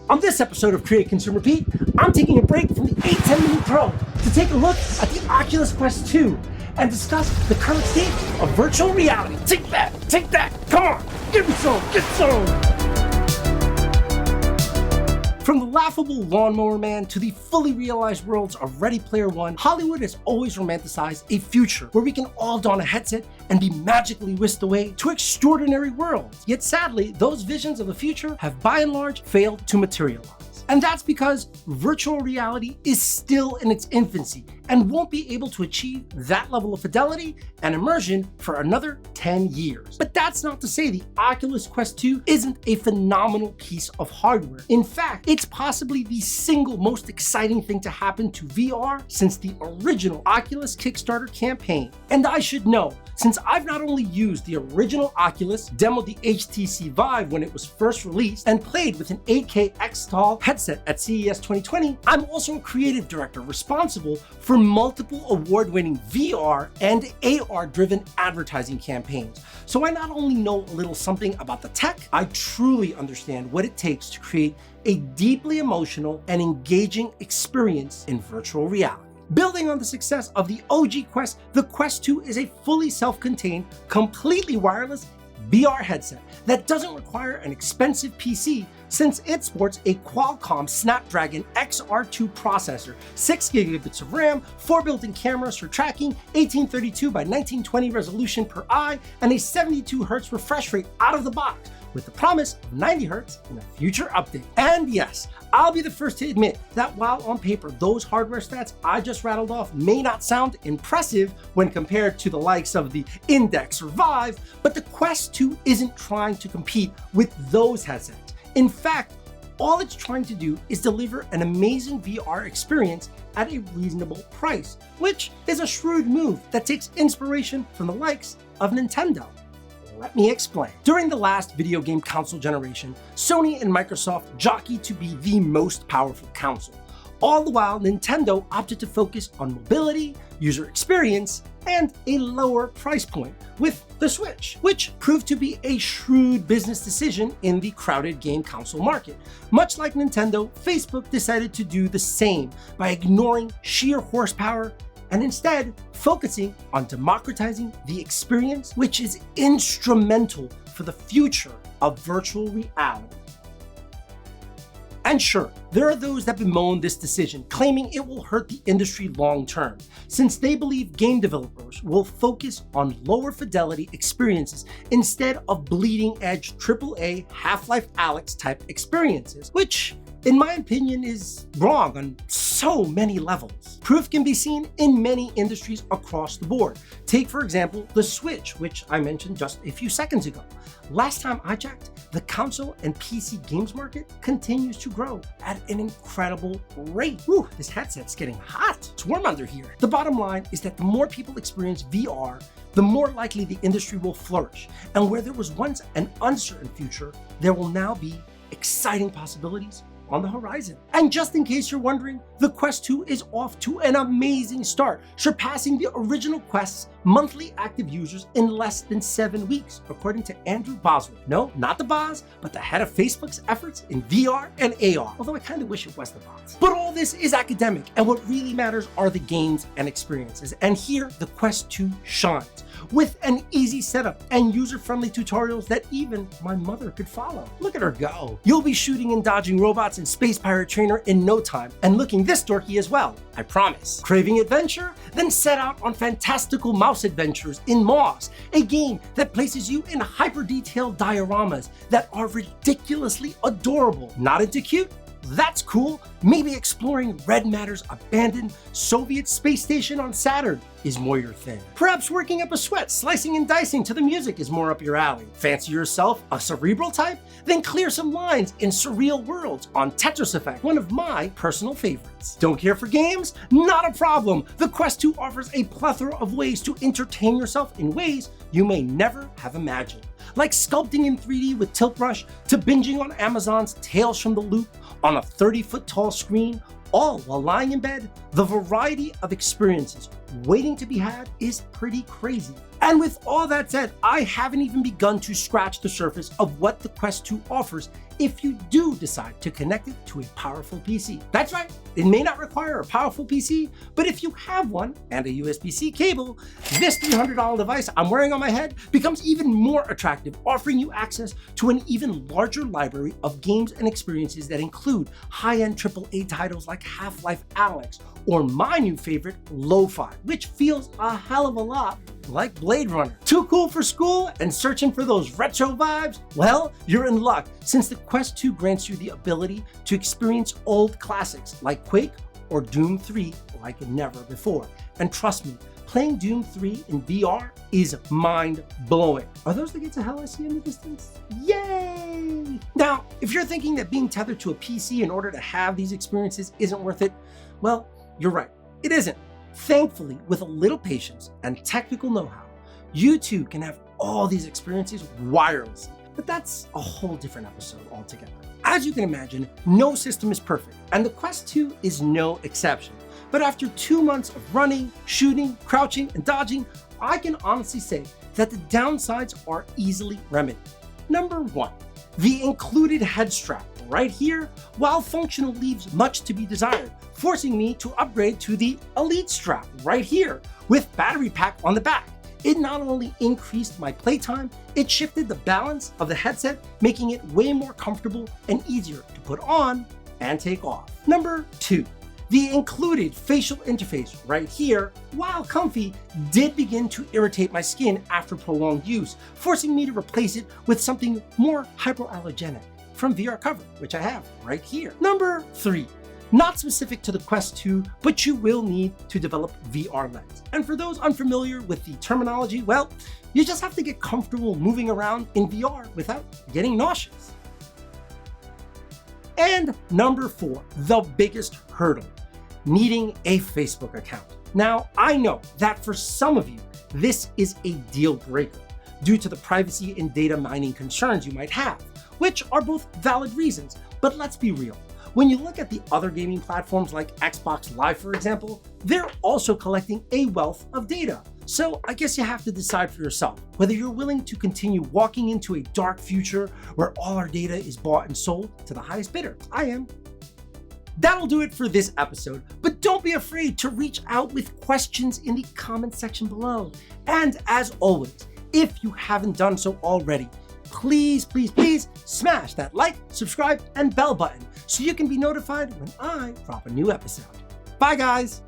On this episode of Create, Consume, Repeat, I'm taking a break from the A10 Mini Pro to take a look at the Oculus Quest 2 and discuss the current state of virtual reality. Take that, come on, give me some, get some. From the laughable Lawnmower Man to the fully realized worlds of Ready Player One, Hollywood has always romanticized a future where we can all don a headset and be magically whisked away to extraordinary worlds. Yet sadly, those visions of the future have by and large failed to materialize. And that's because virtual reality is still in its infancy and won't be able to achieve that level of fidelity and immersion for another 10 years. But that's not to say the Oculus Quest 2 isn't a phenomenal piece of hardware. In fact, it's possibly the single most exciting thing to happen to VR since the original Oculus Kickstarter campaign. And I should know, since I've not only used the original Oculus, demoed the HTC Vive when it was first released, and played with an 8K X-Tall headset at CES 2020, I'm also a creative director responsible for multiple award-winning VR and AR-driven advertising campaigns. So I not only know a little something about the tech, I truly understand what it takes to create a deeply emotional and engaging experience in virtual reality. Building on the success of the OG Quest, the Quest 2 is a fully self-contained, completely wireless VR headset that doesn't require an expensive PC since it sports a Qualcomm Snapdragon XR2 processor, 6 gigabits of RAM, 4 built-in cameras for tracking, 1832 by 1920 resolution per eye, and a 72 Hz refresh rate out of the box, with the promise of 90 Hz in a future update. And yes, I'll be the first to admit that while on paper those hardware stats I just rattled off may not sound impressive when compared to the likes of the Index or Vive, but the Quest 2 isn't trying to compete with those headsets. In fact, all it's trying to do is deliver an amazing VR experience at a reasonable price, which is a shrewd move that takes inspiration from the likes of Nintendo. Let me explain. During the last video game console generation, Sony and Microsoft jockeyed to be the most powerful console. All the while, Nintendo opted to focus on mobility, user experience, and a lower price point with the Switch, which proved to be a shrewd business decision in the crowded game console market. Much like Nintendo, Facebook decided to do the same by ignoring sheer horsepower and instead focusing on democratizing the experience, which is instrumental for the future of virtual reality. And sure, there are those that bemoan this decision, claiming it will hurt the industry long term, since they believe game developers will focus on lower fidelity experiences instead of bleeding edge AAA Half-Life Alyx type experiences, which in my opinion is wrong on so many levels. Proof can be seen in many industries across the board. Take for example the Switch, which I mentioned just a few seconds ago. Last time I checked, the console and PC games market continues to grow at an incredible rate. Whew, this headset's getting hot. It's warm under here. The bottom line is that the more people experience VR, the more likely the industry will flourish. And where there was once an uncertain future, there will now be exciting possibilities on the horizon. And just in case you're wondering, the Quest 2 is off to an amazing start, surpassing the original Quest's monthly active users in less than 7 weeks, according to Andrew Bosworth. No, not the Boz, but the head of Facebook's efforts in VR and AR, although I kind of wish it was the Boz. But all this is academic, and what really matters are the games and experiences. And here, the Quest 2 shines, with an easy setup and user-friendly tutorials that even my mother could follow. Look at her go. You'll be shooting and dodging robots in Space Pirate Trainer in no time, and looking this dorky as well, I promise. Craving adventure? Then set out on fantastical mouse adventures in Moss, a game that places you in hyper-detailed dioramas that are ridiculously adorable. Not into cute? That's cool. Maybe exploring Red Matter's abandoned Soviet space station on Saturn is more your thing. Perhaps working up a sweat, slicing and dicing to the music is more up your alley. Fancy yourself a cerebral type? Then clear some lines in Surreal Worlds on Tetris Effect, one of my personal favorites. Don't care for games? Not a problem. The Quest 2 offers a plethora of ways to entertain yourself in ways you may never have imagined. Like sculpting in 3D with Tilt Brush, to binging on Amazon's Tales from the Loop on a 30-foot tall screen, all while lying in bed. The variety of experiences waiting to be had is pretty crazy. And with all that said, I haven't even begun to scratch the surface of what the Quest 2 offers if you do decide to connect it to a powerful PC. That's right, it may not require a powerful PC, but if you have one and a USB-C cable, this $300 device I'm wearing on my head becomes even more attractive, offering you access to an even larger library of games and experiences that include high-end AAA titles like Half-Life Alyx, or my new favorite, Lo-Fi, which feels a hell of a lot like Blade Runner. Too cool for school and searching for those retro vibes? Well, you're in luck, since the Quest 2 grants you the ability to experience old classics like Quake or Doom 3 like never before. And trust me, playing Doom 3 in VR is mind-blowing. Are those the gates of hell I see in the distance? Yay! Now, if you're thinking that being tethered to a PC in order to have these experiences isn't worth it, well, you're right, it isn't. Thankfully, with a little patience and technical know-how, you too can have all these experiences wirelessly. But that's a whole different episode altogether. As you can imagine, no system is perfect, and the Quest 2 is no exception. But after 2 months of running, shooting, crouching, and dodging, I can honestly say that the downsides are easily remedied. Number 1, the included head strap right here, while functional, leaves much to be desired, forcing me to upgrade to the Elite strap right here with battery pack on the back. It not only increased my playtime, it shifted the balance of the headset, making it way more comfortable and easier to put on and take off. Number 2, the included facial interface right here, while comfy, did begin to irritate my skin after prolonged use, forcing me to replace it with something more hypoallergenic from VR Cover, which I have right here. Number 3, not specific to the Quest 2, but you will need to develop VR lens. And for those unfamiliar with the terminology, well, you just have to get comfortable moving around in VR without getting nauseous. And number 4, the biggest hurdle, needing a Facebook account. Now, I know that for some of you, this is a deal breaker due to the privacy and data mining concerns you might have, which are both valid reasons, but let's be real. When you look at the other gaming platforms like Xbox Live, for example, they're also collecting a wealth of data. So I guess you have to decide for yourself whether you're willing to continue walking into a dark future where all our data is bought and sold to the highest bidder. I am. That'll do it for this episode, but don't be afraid to reach out with questions in the comment section below. And as always, if you haven't done so already, please smash that like, subscribe, and bell button so you can be notified when I drop a new episode. Bye guys!